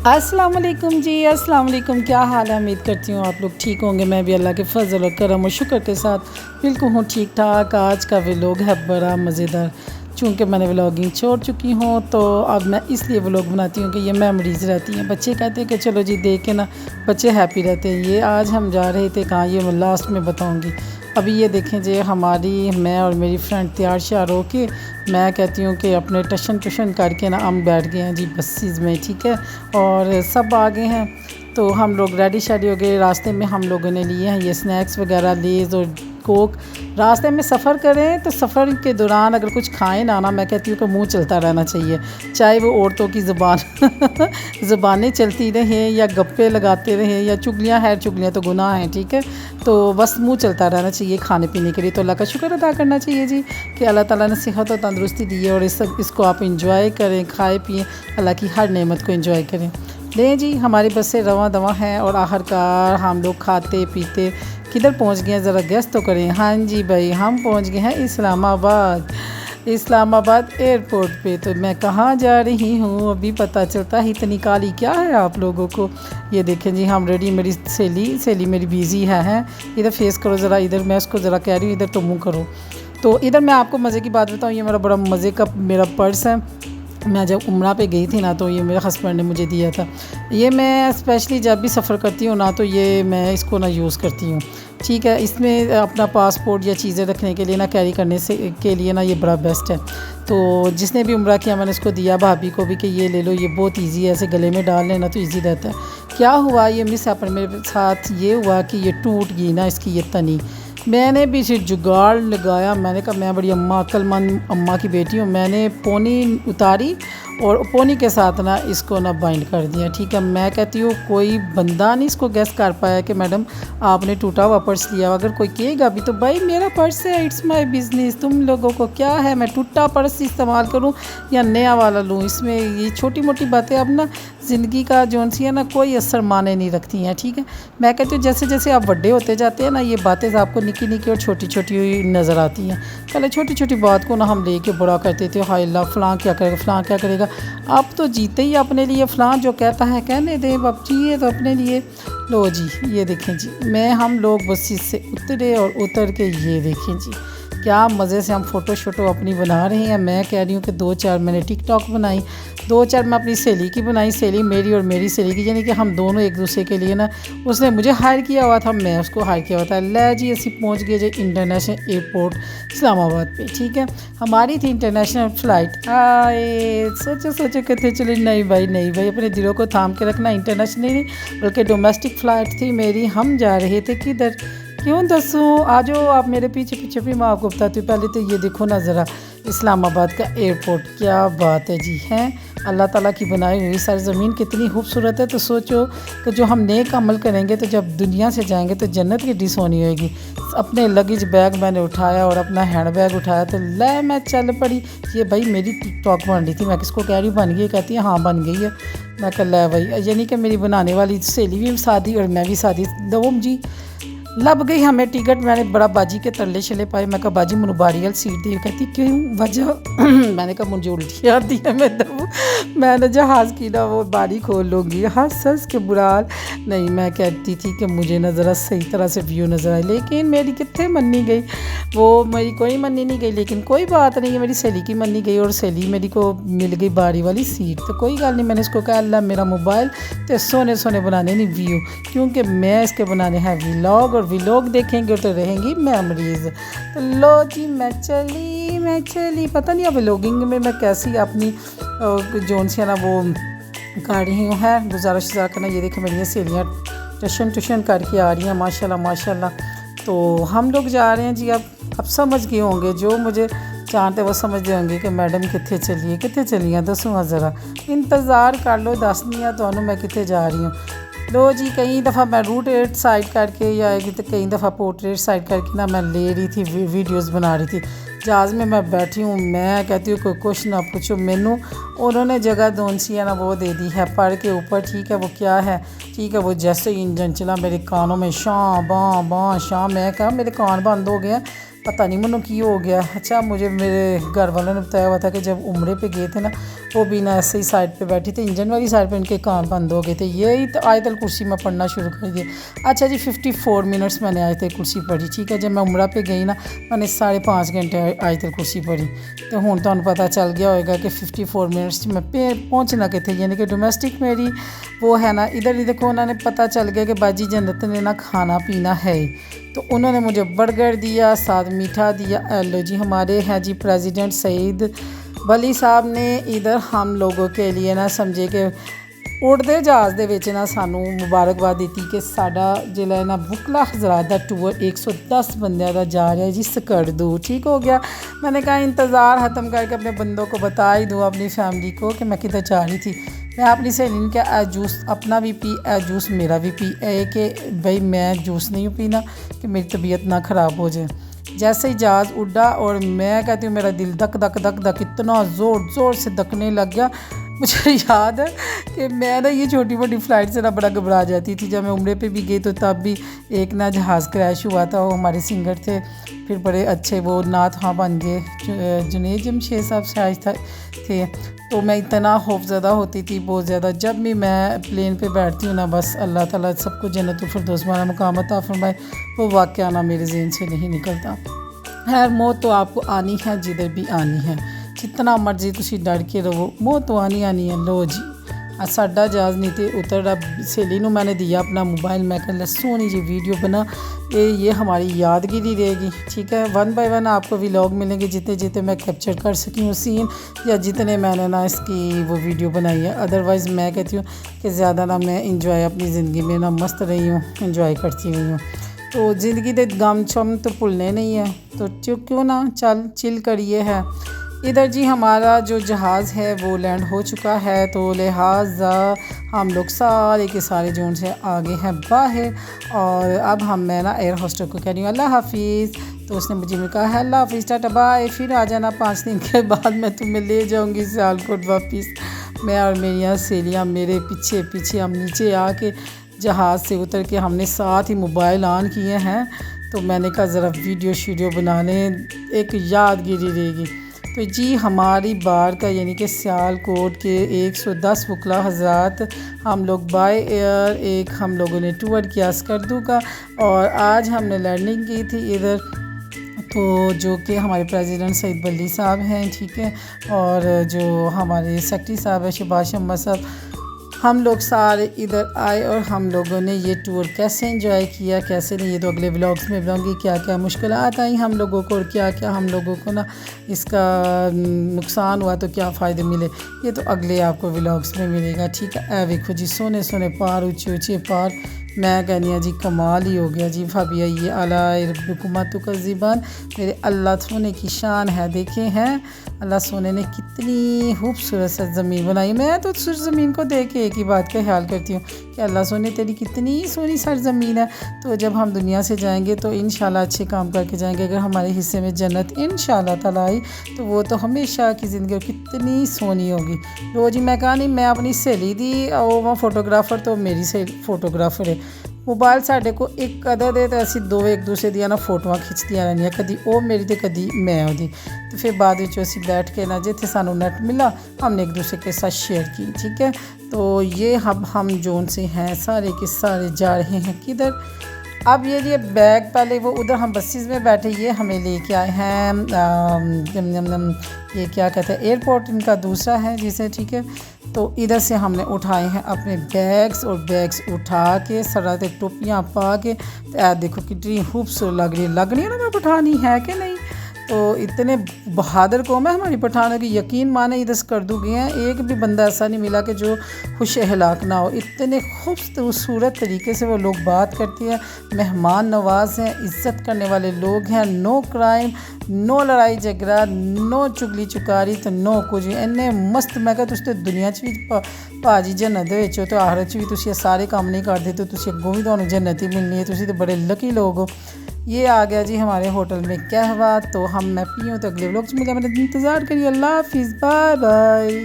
अस्सलाम वालेकुम जी, अस्सलाम वालेकुम। क्या हाल है? उम्मीद करती हूँ आप लोग ठीक होंगे। मैं भी अल्लाह के फजल और करम और शुक्र के साथ बिल्कुल हूँ ठीक ठाक। आज का व्लॉग है बड़ा मज़ेदार। चूँकि मैंने व्लॉगिंग छोड़ चुकी हूँ तो अब मैं इसलिए व्लॉग बनाती हूँ कि ये मेमोरीज़ रहती हैं। बच्चे कहते हैं कि चलो जी देख के ना बच्चे हैप्पी रहते हैं। ये आज हम जा रहे थे कहाँ, ये मैं लास्ट में बताऊँगी। अभी ये देखें जी, मैं और मेरी फ्रेंड तैयार श्यार हो के, मैं कहती हूँ कि अपने टशन करके ना हम बैठ गए हैं जी बसेस में, ठीक है। और सब आ गए हैं तो हम लोग रेडी शेडी हो गए। रास्ते में हम लोगों ने लिए हैं ये स्नैक्स वगैरह, लेज़ और कोक। रास्ते में सफ़र करें तो सफ़र के दौरान अगर कुछ खाएं ना मैं कहती हूँ कि मुंह चलता रहना चाहिए, चाहे वो औरतों की ज़ुबान ज़ुबानें चलती रहें या गप्पे लगाते रहें या चुगलियाँ तो गुनाह हैं, ठीक है। तो बस मुंह चलता रहना चाहिए खाने पीने के लिए। तो अल्लाह का शुक्र अदा करना चाहिए जी कि अल्लाह ताला ने सेहत और तंदुरुस्ती दी है और इसको आप इंजॉय करें, खाएँ पिएँ, अल्लाह की हर नेमत को इंजॉय करें। लें जी, हमारी बसें रवां दवा हैं और आखिरकार हम लोग खाते पीते किधर पहुंच गए हैं, ज़रा गेस तो करें। हाँ जी भाई, हम पहुंच गए हैं इस्लामाबाद एयरपोर्ट पे। तो मैं कहाँ जा रही हूँ अभी पता चलता है। इतनी काली क्या है आप लोगों को। ये देखें जी, हम रेडी। मेरी सहेली मेरी बिज़ी है। इधर फेस करो ज़रा, इधर मैं उसको ज़रा कह रही हूँ इधर तो मुँह करो। तो इधर मैं आपको मज़े की बात बताऊँ, ये मेरा बड़ा मज़े का मेरा पर्स है। मैं जब उम्रा पे गई थी ना तो ये मेरे हस्बैंड ने मुझे दिया था। ये मैं स्पेशली जब भी सफ़र करती हूँ ना तो ये मैं इसको ना यूज़ करती हूँ, ठीक है। इसमें अपना पासपोर्ट या चीज़ें रखने के लिए ना, कैरी करने से के लिए ना ये बड़ा बेस्ट है। तो जिसने भी उम्रा किया मैंने इसको दिया, भाभी को भी, कि ये ले लो, ये बहुत ईजी है, ऐसे गले में डाल लेना तो ईजी रहता है। क्या हुआ, ये मिस हैपन मेरे साथ ये हुआ कि ये टूट गई ना इसकी ये तनी। मैंने भी सिर्फ जुगाड़ लगाया। मैंने कहा मैं बड़ी अक्लमंद अम्मा की बेटी हूँ। मैंने पोनी उतारी और पोनी के साथ ना इसको ना बाइंड कर दिया, ठीक है। मैं कहती हूँ कोई बंदा नहीं इसको गेस कर पाया कि मैडम आपने टूटा हुआ पर्स लिया। अगर कोई कहेगा भी तो भाई मेरा पर्स है, इट्स माय बिज़नेस, तुम लोगों को क्या है मैं टूटा पर्स इस्तेमाल करूँ या नया वाला लूँ। इसमें ये छोटी मोटी बातें अब ना ज़िंदगी का जो सी है ना कोई असर माने नहीं रखती हैं, ठीक है। मैं कहती हूँ जैसे जैसे आप बड़े होते जाते हैं ना ये बातें आपको निकी निकी और छोटी छोटी नज़र आती हैं। पहले छोटी छोटी बात को ना हम ले कर बड़ा करते थे, हाय अल्लाह फ़लाँ क्या करेगा, फ़लाँ क्या करेगा। अब तो जीते ही अपने लिए, फ़लाँ जो कहता है कहने दे, अब जिए तो अपने लिए। लो जी, ये देखें जी, हम लोग बस से उतरे और उतर के ये देखें जी क्या मज़े से हम फ़ोटो शोटो अपनी बना रहे हैं। मैं कह रही हूँ कि 2-4 मैंने टिकटॉक बनाई, 2-4 मैं अपनी सहेली की बनाई, सहेली मेरी और मेरी सहेली की, यानी कि हम दोनों एक दूसरे के लिए ना, उसने मुझे हायर किया हुआ था, मैं उसको हायर किया हुआ था। ले जी असी पहुँच गए जी इंटरनेशनल एयरपोर्ट इस्लामाबाद पे, ठीक है। हमारी थी इंटरनेशनल फ़्लाइट। आए सोचो कहते चले, नहीं भाई अपने दिलों को थाम के रखना। इंटरनेशनल नहीं बल्कि डोमेस्टिक फ़्लाइट थी मेरी। हम जा रहे थे किधर, क्यों दसूँ, आ जाओ आप मेरे पीछे भी मैं आपको बताती हूँ। पहले तो ये देखो ना ज़रा इस्लामाबाद का एयरपोर्ट, क्या बात है जी। हैं अल्लाह ताला की बनाई हुई सारी ज़मीन कितनी खूबसूरत है। तो सोचो कि जो हम नेक अमल करेंगे तो जब दुनिया से जाएंगे तो जन्नत की डिस होनी होगी। अपने लगेज बैग मैंने उठाया और अपना हैंड बैग उठाया तो ले मैं चल पड़ी। ये भाई मेरी टिकटॉक बन रही थी, मैं किसको कह रही हूँ बन गई, कहती है हाँ बन गई है। मैं कह ले भाई, यानी कि मेरी बनाने वाली सहेली भी शादी और मैं भी शादी दो जी लब गई हमें टिकट। मैंने बड़ा बाजी के तरले शले पाए। मैं कहा बाजी मुझे बारी वाली सीट दी। कहती क्यों वजह मैंने कहा मुझे उल्टी आती है, मैंने जहाज़ की ना वो बारी खोल लूँगी। हंस के बुरा हाल। नहीं, मैं कहती थी कि मुझे ना ज़रा सही तरह से व्यू नज़र आए, लेकिन मेरी कितने मन्नी गई, वो मेरी कोई मन्नी नहीं गई। लेकिन कोई बात नहीं है, मेरी सहेली की मन्नी गई और सहेली मेरी को मिल गई बारी वाली सीट। तो कोई गल नहीं, मैंने इसको कहा अल्लाह मेरा मोबाइल तो सोने बनाने नहीं व्यू, क्योंकि मैं इसके बनाने हैं व्लॉग, व्लॉग देखेंगे तो रहेंगी मेमोरीज़। तो लो जी मैं चली पता नहीं अब व्लॉगिंग में मैं कैसी अपनी जोन से ना वो कर रही हूँ है गुजारिश करना। ये देखें मेरी सहेलियाँ टशन करके आ रही हैं माशाल्लाह। तो हम लोग जा रहे हैं जी। अब समझ गए होंगे, जो मुझे जानते वो समझते होंगे कि मैडम कितने चली हैं। दसो ज़रा इंतज़ार कर लो, दसनी है तो मैं कितने जा रही हूँ। लो जी, कई दफ़ा मैं रूट साइड करके या कई दफ़ा पोर्ट्रेट साइड करके ना मैं ले रही थी, वीडियोस बना रही थी। जहाज़ में मैं बैठी हूँ, मैं कहती हूँ कोई कुछ ना पूछो मैनू। उन्होंने जगह दोनसी है ना वो दे दी है पर के ऊपर, ठीक है। वो क्या है, ठीक है, वो जैसे इंजन चला मेरे कानों में शां बाँ शां, मैं कहा मेरे कान बंद हो गए। पता नहीं मनो की हो गया। अच्छा मुझे मेरे घर वालों ने बताया हुआ था कि जब उम्रे पे गए थे ना, वो भी ना ऐसे ही साइड पे बैठी थी, इंजन वाली साइड पे इनके कान बंद हो गए थे। यही तो आयतल कुर्सी में पढ़ना शुरू कर दिया। अच्छा जी 54 मिनट्स मैंने आयतल कुर्सी पढ़ी, ठीक है। जब मैं उम्रा पे गई ना, मैंने 5.5 घंटे आयतल कुर्सी पढ़ी। तो हूँ तो पता चल गया होगा कि 54 मिनट्स में पहुँचना के थे, यानी कि डोमेस्टिक मेरी वो है ना इधर ही। देखो उन्होंने पता चल गया कि बाजी जन्नत ने ना खाना पीना है, तो उन्होंने मुझे बर्गर दिया, साथ मीठा दिया। लो जी हमारे हैं जी प्रेसिडेंट सईद वली साहब ने इधर हम लोगों के लिए ना समझे कि उड़ते जहाज़ ਦੇ ਵਿੱਚ ना सानू मुबारकबाद दी कि साडा जिला है ना बुकला हज़रात का टूर 110 बंदे का जा रहा है जी सकड़दू। ठीक हो गया। मैंने कहा इंतज़ार ख़त्म करके अपने बंदों को बता ही दूँ, अपनी फैमिली को, कि मैं किधर जा रही थी। मैं अपनी सहेली का ए जूस अपना भी पी, ए जूस मेरा भी पी, कि भाई मैं जूस नहीं पीना कि मेरी तबीयत ना ख़राब हो जाए। जैसे ही जहाज़ उड़ा और मैं कहती हूँ मेरा दिल धक धक धक धक इतना ज़ोर ज़ोर से धकने लग गया। मुझे याद है कि मैं ना ये छोटी मोटी फ़्लाइट से ना बड़ा घबरा जाती थी। जब मैं उम्रे पे भी गई तो तब भी एक ना जहाज़ क्रैश हुआ था, वो हमारे सिंगर थे, फिर बड़े अच्छे वो नात हाँ बन गए, जुनेद जमशेद साहब शायद थे। तो मैं इतना खौफज़दा होती थी बहुत ज़्यादा। जब भी मैं प्लेन पे बैठती हूँ ना, बस अल्लाह ताला सबको जन्नतुल फिरदौस वाला मुकाम अता फरमाए, वो वाक़या ना मेरे ज़हन से नहीं निकलता। खैर मौत तो आपको आनी है, जिधर भी आनी है, जितना मर्जी तुसी डर के रहो, मौत तो आनी आनी है। लो जी साडा जहाज़ नहीं थे उतर। सहेली को मैंने दिया अपना मोबाइल, मैं कह सोनी जी वीडियो बना, ये हमारी यादगिरी रहेगी। ठीक है, 1 बाय 1 आपको व्लॉग मिलेंगे, जितने जितने मैं कैप्चर कर सकी हूँ सीन, या जितने मैंने ना इसकी वो वीडियो बनाई है। अदरवाइज़ मैं कहती हूँ कि ज़्यादा ना मैं इंजॉय अपनी ज़िंदगी में ना मस्त रही हूँ, इंजॉय करती हुई हूँ। तो ज़िंदगी के गम छम तो भुलने नहीं है, तो क्यों ना चल चिल करिए है। इधर जी हमारा जो जहाज़ है वो लैंड हो चुका है, तो लिहाजा हम लोग सारे के सारे जोन से आगे हैं बाहर। और अब मैं ना एयर होस्टर को कह रही हूँ अल्लाह हाफिज़। तो उसने मुझे कहा अल्लाह हाफिज़ टाटा बाय, फिर आ जाना 5 दिन के बाद मैं तुम्हें ले जाऊँगी सियालकोट वापस। मैं और मेरी सहेलियाँ मेरे पीछे पीछे, हम नीचे आके जहाज़ से उतर के हमने साथ ही मोबाइल ऑन किए हैं। तो मैंने कहा ज़रा वीडियो शीडियो बना लें, एक यादगिरी रहेगी। तो जी हमारी बार का यानी कि सियालकोट के 110 वकला हज़रात हम लोग बाय एयर एक हम लोगों ने टूर किया सकड़दू का, और आज हमने लैंडिंग की थी इधर। तो जो कि हमारे प्रेसिडेंट सईद वली साहब हैं, ठीक है, और जो हमारे सेक्रेटरी साहब है शहबाज अहमद साहब, हम लोग सारे इधर आए और हम लोगों ने ये टूर कैसे एंजॉय किया कैसे नहीं, ये तो अगले व्लॉग्स में बताऊंगी क्या क्या मुश्किलात आई हम लोगों को और क्या क्या हम लोगों को ना इसका नुकसान हुआ तो क्या फ़ायदे मिले, ये तो अगले आपको व्लॉग्स में मिलेगा। ठीक है, देखो जी सोने सोने पार, ऊँचे ऊँचे पार, मैं कहनी जी कमाल ही हो गया जी। भाभी ये अला रब्बुकुमा तुकज़्ज़िबान, मेरे अल्लाह सोने की शान है। देखे हैं अल्लाह सोने ने कितनी खूबसूरत सरज़मीन बनाई। मैं तो सरज़मीन को देख के एक ही बात का ख्याल करती हूँ कि अल्लाह सोने तेरी कितनी सोनी सरज़मीन है। तो जब हम दुनिया से जाएंगे तो इंशाल्लाह अच्छे काम करके जाएंगे। अगर हमारे हिस्से में जन्नत इंशाल्लाह ताला आई तो वो तो हमेशा की ज़िंदगी कितनी सोनी होगी। रोज़ ही मैं कहा नहीं, मैं अपनी सहेली दी वो फोटोग्राफर, तो मेरी सहेली फोटोग्राफर है। मोबाइल साढ़े को एक कदर दे तो असी दो एक दूसरे दियाँ ना फोटोआं खिंचदियाँ रहनियाँ, कदी वो मेरी तो कदी मैं ओदी। तो फिर बाद में असी बैठ के ना जिथे सानू नेट मिला हमने एक दूसरे के साथ शेयर की। ठीक है, तो ये हम जोन से हैं सारे के सारे जा रहे हैं किधर। अब ये बैग पहले वो उधर हम बसेस में बैठे, ये हमें लेके आए हैं ये क्या कहते हैं एयरपोर्ट इनका दूसरा है जिसे। ठीक है, तो इधर से हमने उठाए हैं अपने बैग्स, और बैग्स उठा के सराते टोपियाँ पा के, तो देखो कितनी खूबसूरत लग रही है ना, मैं पठानी है कि नहीं। तो इतने बहादुर कौम है हमारी पठानों की, यकीन माने इधर सकड़दू गए हैं, एक भी बंदा ऐसा नहीं मिला कि जो खुश हलाक ना हो। इतने खूबसूरत तरीके से वो लोग बात करते हैं, मेहमान नवाज हैं, इज़्ज़त करने वाले लोग हैं। नो क्राइम, नो लड़ाई झगड़ा, नो चुगली चुकारी, तो नो कुछ। इन्ने मस्त मैं कहा तुम तो दुनिया भी भाजी जन्नत दे विच हो, तो आखिरत भी तुम सारे काम नहीं करते, तो तुम अगों भी तुहानू जन्नत ही मिलनी है। तुम तो बड़े लकी लोग हो। ये आ गया जी हमारे होटल में कहवा, तो मैं पीऊँ तो अगले व्लॉग्स में मिले, मैंने इंतज़ार करिए। अल्लाह हाफिज़, बाय बाय।